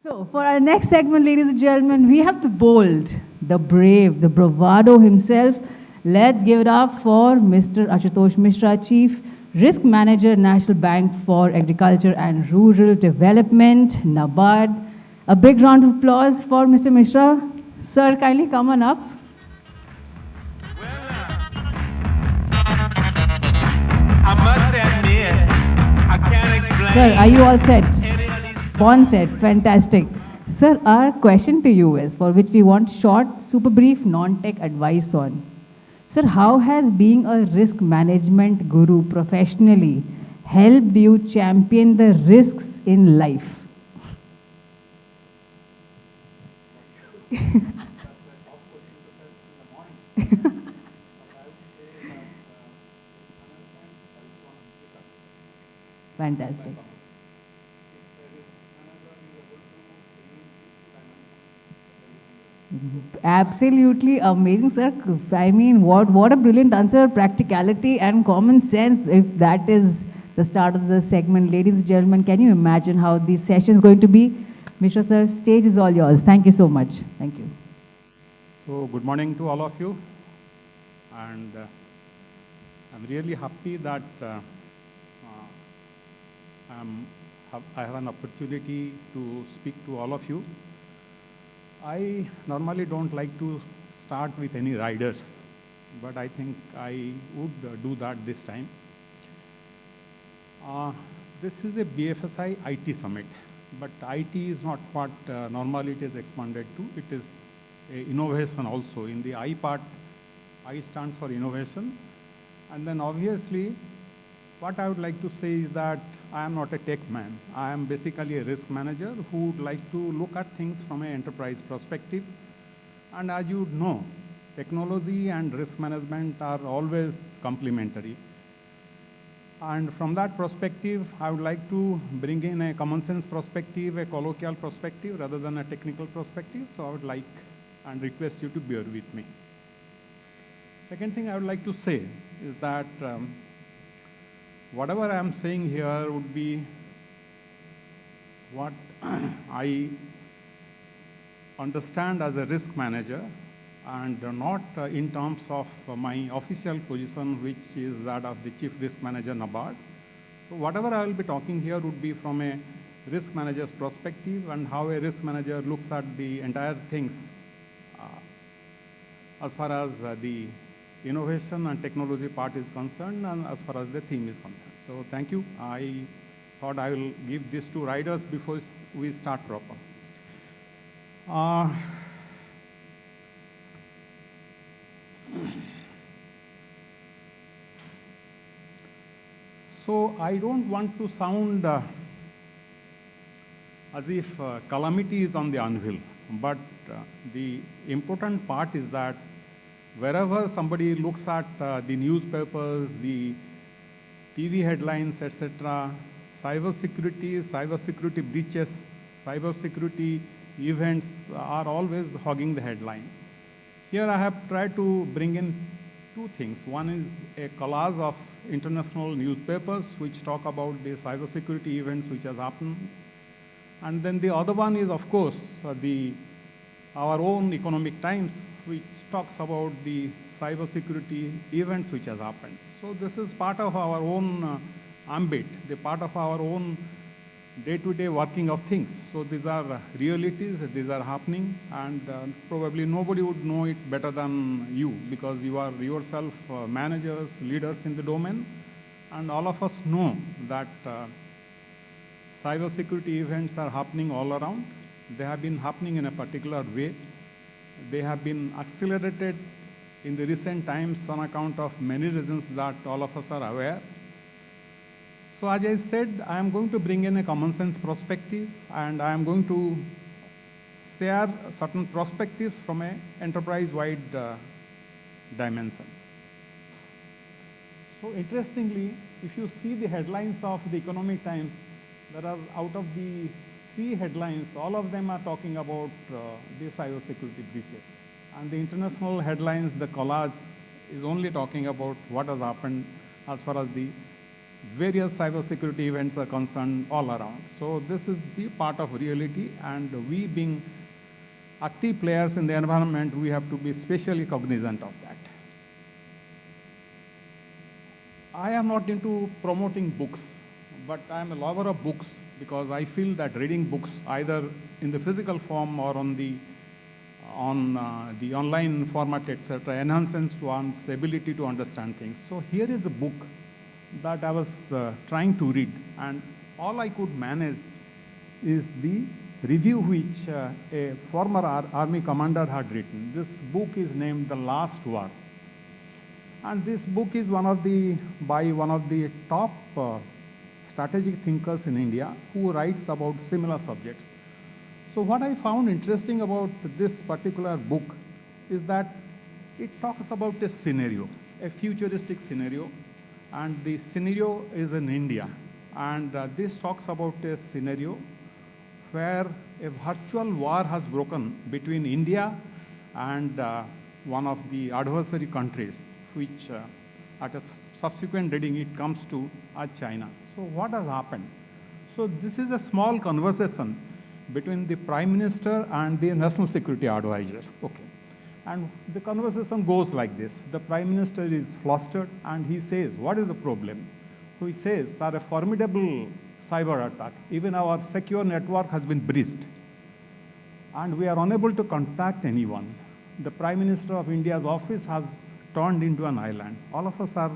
So, for our next segment, ladies and gentlemen, we have the bold, the brave, the bravado himself. Let's give it up for Mr. Ashutosh Mishra, Chief Risk Manager, National Bank for Agriculture and Rural Development, NABARD. A big round of applause for Mr. Mishra. Sir, kindly come on up. I must admit, I can't explain. Sir, are you all set? Born set, fantastic. Sir, our question to you is, for which we want short, super brief, non-tech advice on. Sir, how has being a risk management guru professionally helped you champion the risks in life? Fantastic. Absolutely amazing, sir. I mean, what a brilliant answer. Practicality and common sense, if that is the start of the segment. Ladies and gentlemen, can you imagine how this session is going to be? Mishra, sir, stage is all yours. Thank you so much. Thank you. So, good morning to all of you. And I'm really happy that I have an opportunity to speak to all of you. I normally don't like to start with any riders, but I think I would do that this time. This is a BFSI IT summit, but IT is not what normally it is expanded to. It is innovation also. In the I part, I stands for innovation. And then obviously, what I would like to say is that I am not a tech man. I am basically a risk manager who would like to look at things from an enterprise perspective. And as you know, technology and risk management are always complementary. And from that perspective, I would like to bring in a common sense perspective, a colloquial perspective, rather than a technical perspective. So I would like and request you to bear with me. Second thing I would like to say is that whatever I am saying here would be what I understand as a risk manager, and not in terms of my official position, which is that of the Chief Risk Manager, NABARD. So whatever I will be talking here would be from a risk manager's perspective and how a risk manager looks at the entire things as far as the innovation and technology part is concerned, and as far as the theme is concerned. So thank you. I thought I will give this to riders before we start proper. So I don't want to sound as if calamity is on the anvil, but the important part is that wherever somebody looks at the newspapers, the TV headlines, etc., cybersecurity breaches, cybersecurity events are always hogging the headline. Here I have tried to bring in two things. One is a collage of international newspapers which talk about the cybersecurity events which has happened. And then the other one is, of course, our own Economic Times, which talks about the cybersecurity events which has happened. So this is part of our own ambit, the part of our own day-to-day working of things. So these are realities, these are happening, and probably nobody would know it better than you, because you are yourself managers, leaders in the domain, and all of us know that cybersecurity events are happening all around. They have been happening in a particular way. They have been accelerated in the recent times on account of many reasons that all of us are aware. So as I said, I am going to bring in a common sense perspective, and I am going to share certain perspectives from an enterprise-wide dimension. So interestingly, if you see the headlines of the Economic Times, there are, out of the 3 headlines, all of them are talking about the cybersecurity breaches. And the international headlines, the collage, is only talking about what has happened as far as the various cybersecurity events are concerned all around. So this is the part of reality, and we being active players in the environment, we have to be specially cognizant of that. I am not into promoting books, but I am a lover of books because I feel that reading books either in the physical form or on the online format, etc., enhances one's ability to understand things. So here is a book that I was trying to read, and all I could manage is the review which a former army commander had written. This book is named The Last War. And this book is by one of the top strategic thinkers in India who writes about similar subjects. So what I found interesting about this particular book is that it talks about a scenario, a futuristic scenario, and the scenario is in India. And this talks about a scenario where a virtual war has broken between India and one of the adversary countries, which at a subsequent reading it comes to as China. So what has happened? So this is a small conversation between the Prime Minister and the National Security Advisor. Okay. And the conversation goes like this. The Prime Minister is flustered and he says, what is the problem? So he says, sir, a formidable cyber attack. Even our secure network has been breached. And we are unable to contact anyone. The Prime Minister of India's office has turned into an island. All of us are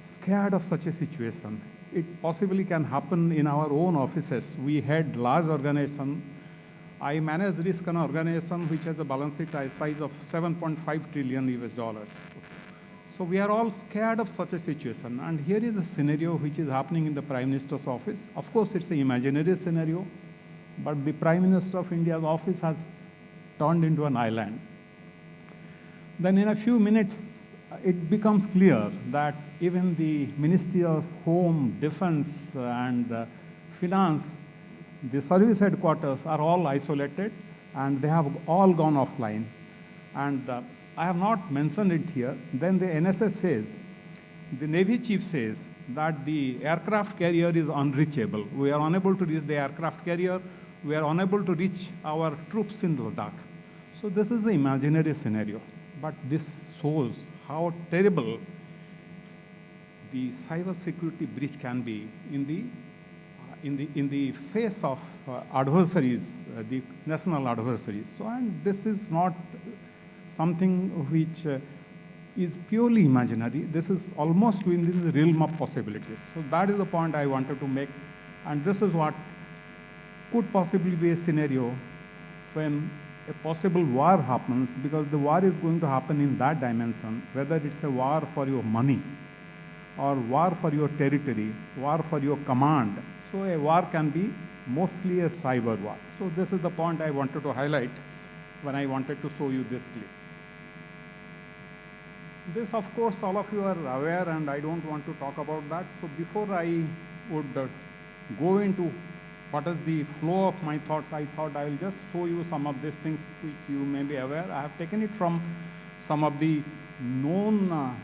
scared of such a situation. It possibly can happen in our own offices. We had large organization. I manage risk an organization which has a balance sheet size of 7.5 trillion US dollars. So we are all scared of such a situation. And here is a scenario which is happening in the Prime Minister's office. Of course, it's an imaginary scenario, but the Prime Minister of India's office has turned into an island. Then in a few minutes, it becomes clear that even the Ministry of Home, Defense, and Finance, the service headquarters are all isolated, and they have all gone offline. And I have not mentioned it here. Then the NSS says, the Navy chief says that the aircraft carrier is unreachable. We are unable to reach the aircraft carrier. We are unable to reach our troops in Ladakh. So this is an imaginary scenario, but this shows how terrible the cybersecurity breach can be in the face of adversaries, the national adversaries. So, and this is not something which is purely imaginary. This is almost within the realm of possibilities. So that is the point I wanted to make, and this is what could possibly be a scenario when a possible war happens, because the war is going to happen in that dimension, whether it's a war for your money or war for your territory, war for your command. So a war can be mostly a cyber war. So this is the point I wanted to highlight when I wanted to show you this clip. This, of course, all of you are aware, and I don't want to talk about that. So before I would go into what is the flow of my thoughts, I thought I will just show you some of these things which you may be aware. I have taken it from some of the known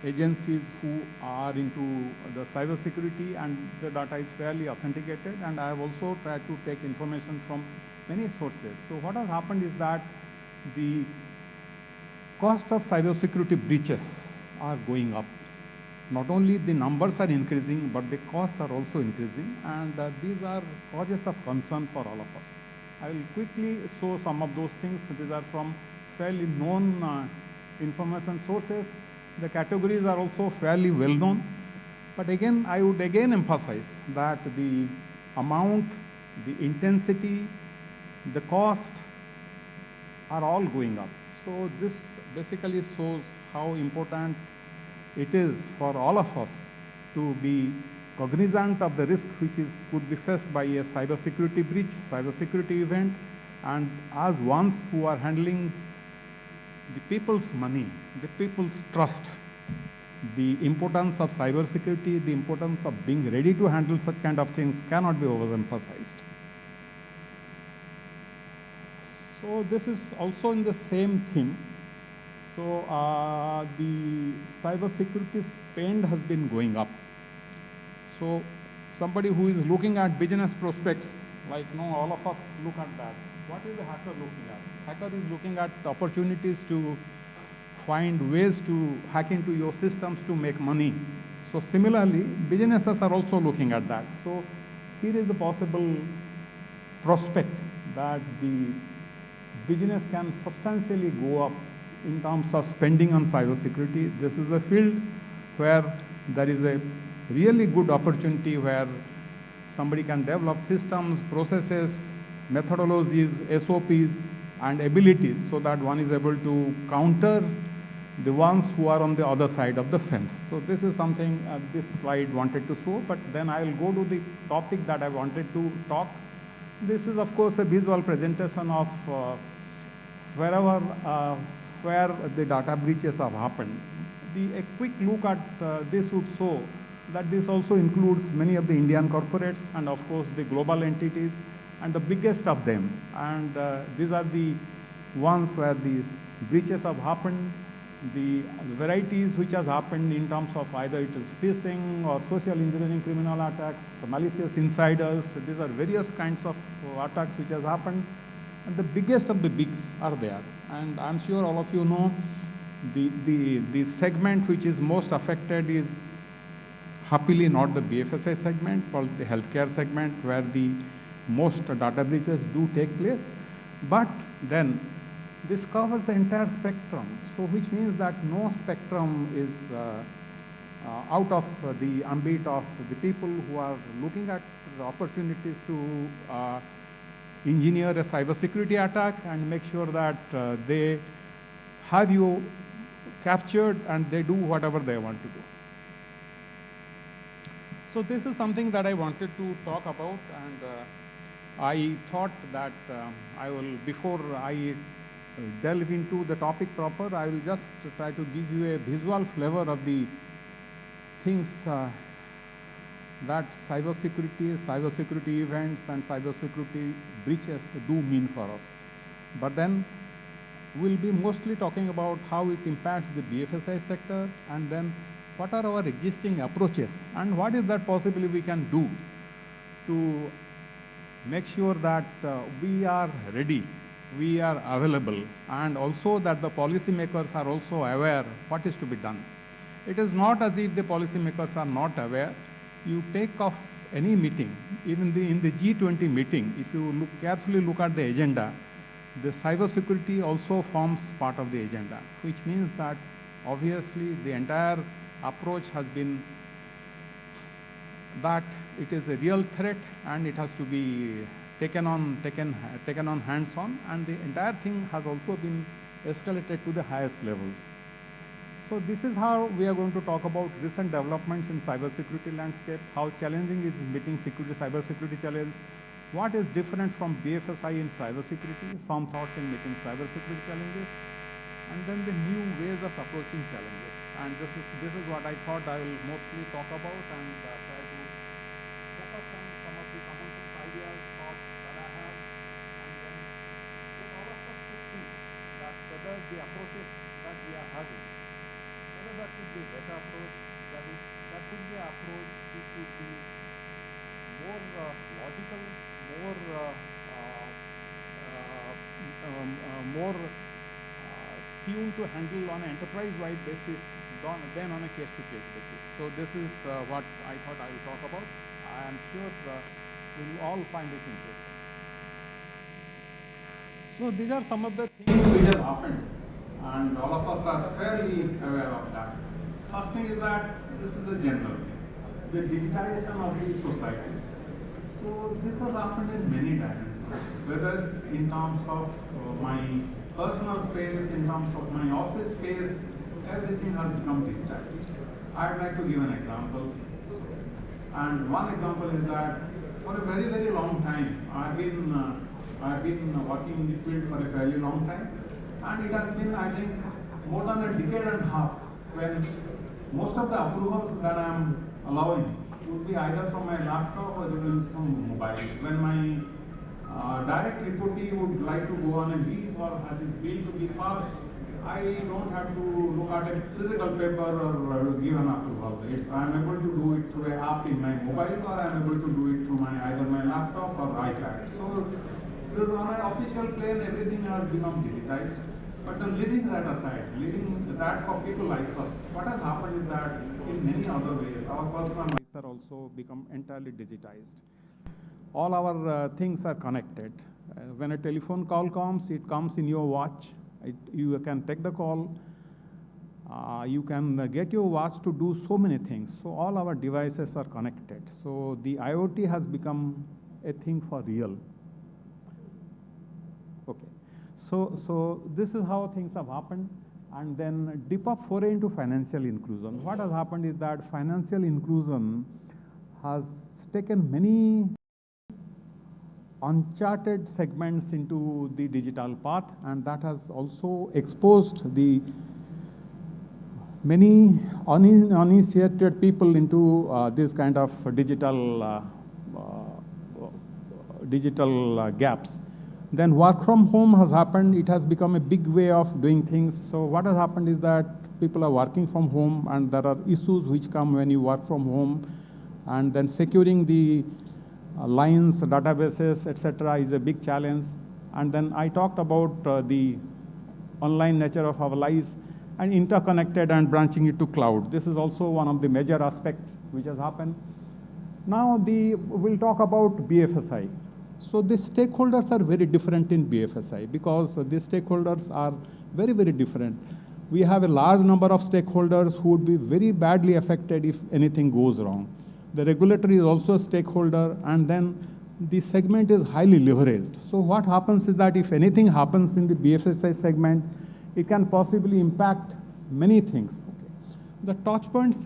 agencies who are into the cybersecurity, and the data is fairly authenticated, and I have also tried to take information from many sources. So what has happened is that the cost of cybersecurity breaches are going up. Not only the numbers are increasing, but the costs are also increasing, and these are causes of concern for all of us. I will quickly show some of those things. These are from fairly known information sources. The categories are also fairly well known. But again, I would again emphasize that the amount, the intensity, the cost are all going up. So this basically shows how important it is for all of us to be cognizant of the risk which could be faced by a cybersecurity breach, cybersecurity event, and as ones who are handling the people's money, the people's trust, the importance of cybersecurity, the importance of being ready to handle such kind of things cannot be overemphasized. So this is also in the same theme. So the cybersecurity spend has been going up. So somebody who is looking at business prospects, like all of us look at that. What is the hacker looking at? Hacker is looking at opportunities to find ways to hack into your systems to make money. So similarly, businesses are also looking at that. So here is the possible prospect that the business can substantially go up in terms of spending on cybersecurity. This is a field where there is a really good opportunity where somebody can develop systems, processes, methodologies, SOPs, and abilities so that one is able to counter the ones who are on the other side of the fence. So this is something this slide wanted to show, but then I will go to the topic that I wanted to talk. This is, of course, a visual presentation of where the data breaches have happened. A quick look at this would show that this also includes many of the Indian corporates and, of course, the global entities and the biggest of them. And these are the ones where these breaches have happened, the varieties which has happened in terms of either it is phishing or social engineering criminal attacks, malicious insiders. These are various kinds of attacks which has happened. And the biggest of the bigs are there. And I'm sure all of you know the segment which is most affected is happily not the BFSI segment, but the healthcare segment where the most data breaches do take place. But then this covers the entire spectrum. So which means that no spectrum is out of the ambit of the people who are looking at the opportunities to engineer a cybersecurity attack and make sure that they have you captured and they do whatever they want to do. So this is something that I wanted to talk about, and I thought that before I delve into the topic proper, I will just try to give you a visual flavor of the things that cybersecurity events and cybersecurity breaches do mean for us. But then we'll be mostly talking about how it impacts the BFSI sector, and then what are our existing approaches and what is that possibly we can do to make sure that we are ready, we are available, and also that the policymakers are also aware what is to be done. It is not as if the policymakers are not aware. You take off any meeting, even in the G20 meeting, if you carefully look at the agenda, the cybersecurity also forms part of the agenda, which means that obviously the entire approach has been that it is a real threat and it has to be taken on hands-on, and the entire thing has also been escalated to the highest levels. So this is how we are going to talk about recent developments in cybersecurity landscape, how challenging is meeting cybersecurity challenge, what is different from BFSI in cybersecurity, some thoughts in meeting cybersecurity challenges, and then the new ways of approaching challenges. And this is what I thought I will mostly talk about, and try to focus on some of the common sense ideas, thoughts that I have, and then get all of us to see that whether the approaches that we are having, whether that could be a better approach, that could be an approach which would be more logical, more tuned to handle on an enterprise-wide basis than on a case-to-case basis. So this is what I thought I will talk about. I am sure we will all find it interesting. So these are some of the things which have happened, and all of us are fairly aware of that. First thing is that this is a general thing, the digitization of the society. So this has happened in many dimensions, whether in terms of my personal space, in terms of my office space, everything has become digitized. I'd like to give an example. And one example is that for a very, very long time, I've been working in the field for a fairly long time, and it has been, I think, more than a decade and a half when most of the approvals that I'm allowing would be either from my laptop or even from mobile. When my direct reportee would like to go on a leave or has his bill to be passed, I don't have to look at a physical paper or give an approval. I am able to do it through an app in my mobile, or I am able to do it through either my laptop or iPad. So because on an official plane, everything has become digitized. But leaving that aside, leaving that for people like us, what has happened is that in many other ways, our personal lives are also become entirely digitized. All our things are connected. When a telephone call comes, it comes in your watch. You can take the call. You can get your watch to do so many things. So all our devices are connected. So the IoT has become a thing for real. Okay. So this is how things have happened. And then deeper foray into financial inclusion. What has happened is that financial inclusion has taken many uncharted segments into the digital path, and that has also exposed the many uninitiated people into this kind of digital gaps. Then work from home has happened. It has become a big way of doing things. So what has happened is that people are working from home, and there are issues which come when you work from home, and then securing the lines, databases, etc. is a big challenge. And then I talked about the online nature of our lives and interconnected and branching it to cloud. This is also one of the major aspects which has happened. Now we'll talk about BFSI. So the stakeholders are very different in BFSI because the stakeholders are very, very different. We have a large number of stakeholders who would be very badly affected if anything goes wrong. The regulator is also a stakeholder, and then the segment is highly leveraged. So what happens is that if anything happens in the BFSI segment, it can possibly impact many things. Okay. The touch points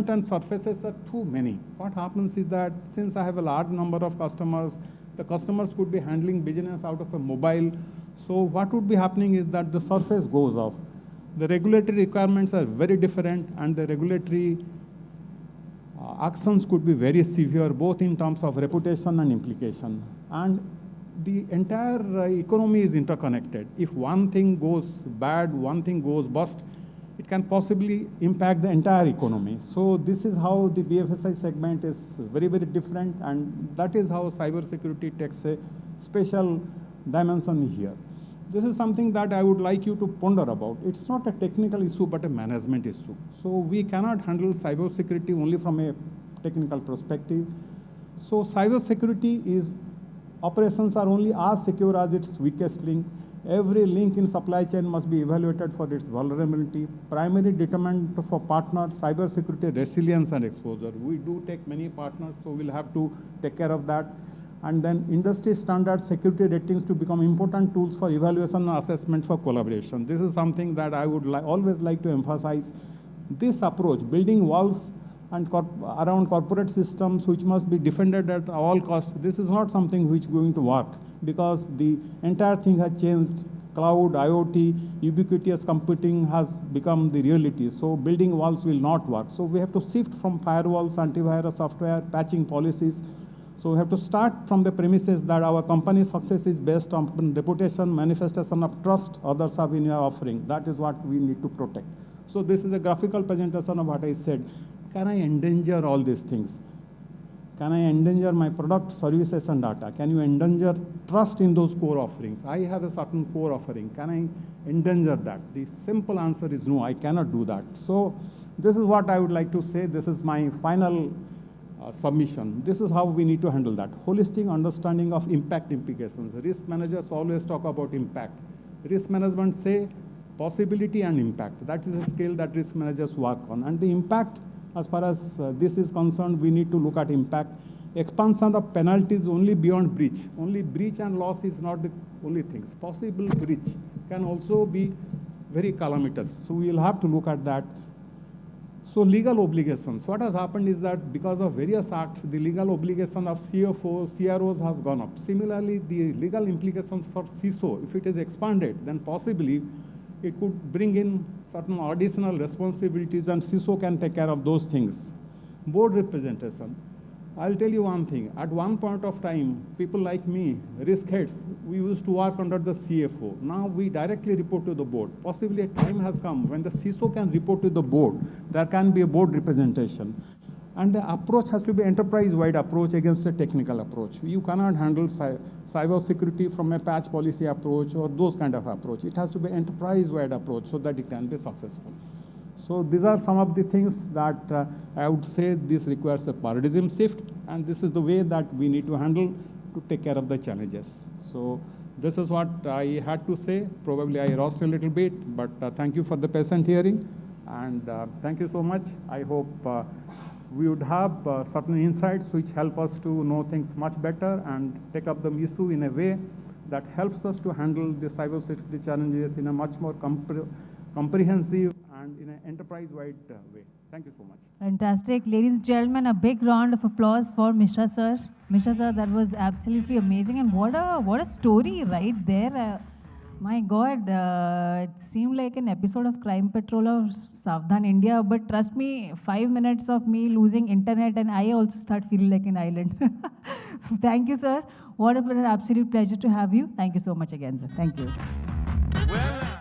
and surfaces are too many. What happens is that since I have a large number of customers, the customers could be handling business out of a mobile. So what would be happening is that the surface goes off. The regulatory requirements are very different, and the regulatory actions could be very severe, both in terms of reputation and implication. And the entire economy is interconnected. If one thing goes bad, one thing goes bust, it can possibly impact the entire economy. So this is how the BFSI segment is very, very different, and that is how cybersecurity takes a special dimension here. This is something that I would like you to ponder about. It's not a technical issue, but a management issue. So we cannot handle cybersecurity only from a technical perspective. So cybersecurity is, operations are only as secure as its weakest link. Every link in supply chain must be evaluated for its vulnerability. Primary determinant for partner, cybersecurity resilience and exposure. We do take many partners, so we'll have to take care of that. And then industry standard security ratings to become important tools for evaluation and assessment for collaboration. This is something that I would always like to emphasize. This approach, building walls and around corporate systems which must be defended at all costs, this is not something which is going to work because the entire thing has changed. Cloud, IoT, ubiquitous computing has become the reality. So building walls will not work. So we have to shift from firewalls, antivirus software, patching policies. So we have to start from the premises that our company's success is based on reputation, manifestation of trust others have in your offering. That is what we need to protect. So this is a graphical presentation of what I said. Can I endanger all these things? Can I endanger my product, services, and data? Can you endanger trust in those core offerings? I have a certain core offering. Can I endanger that? The simple answer is no, I cannot do that. So this is what I would like to say. This is my final submission. This is how we need to handle that. Holistic understanding of impact implications. Risk managers always talk about impact. Risk management say possibility and impact. That is a skill that risk managers work on. And the impact, as far as this is concerned, we need to look at impact. Expansion of penalties only beyond breach. Only breach and loss is not the only things. Possible breach can also be very calamitous. So we will have to look at that. So legal obligations. What has happened is that because of various acts, the legal obligation of CFOs, CROs has gone up. Similarly, the legal implications for CISO, if it is expanded, then possibly it could bring in certain additional responsibilities, and CISO can take care of those things. Board representation. I'll tell you one thing. At one point of time, people like me, risk heads, we used to work under the CFO. Now we directly report to the board. Possibly a time has come when the CISO can report to the board. There can be a board representation. And the approach has to be enterprise-wide approach against a technical approach. You cannot handle cyber security from a patch policy approach or those kind of approach. It has to be enterprise-wide approach so that it can be successful. So these are some of the things that I would say this requires a paradigm shift, and this is the way that we need to handle to take care of the challenges. So this is what I had to say. Probably I rushed a little bit, but thank you for the patient hearing, and thank you so much. I hope we would have certain insights which help us to know things much better and take up the issue in a way that helps us to handle the cybersecurity challenges in a much more comprehensive and in an enterprise-wide way. Thank you so much. Fantastic. Ladies and gentlemen, a big round of applause for Mishra sir. Mishra sir, that was absolutely amazing. And what a story right there. My God, it seemed like an episode of Crime Patrol or Savdhan India. But trust me, 5 minutes of me losing internet and I also start feeling like an island. Thank you, sir. What an absolute pleasure to have you. Thank you so much again, sir. Thank you. Well,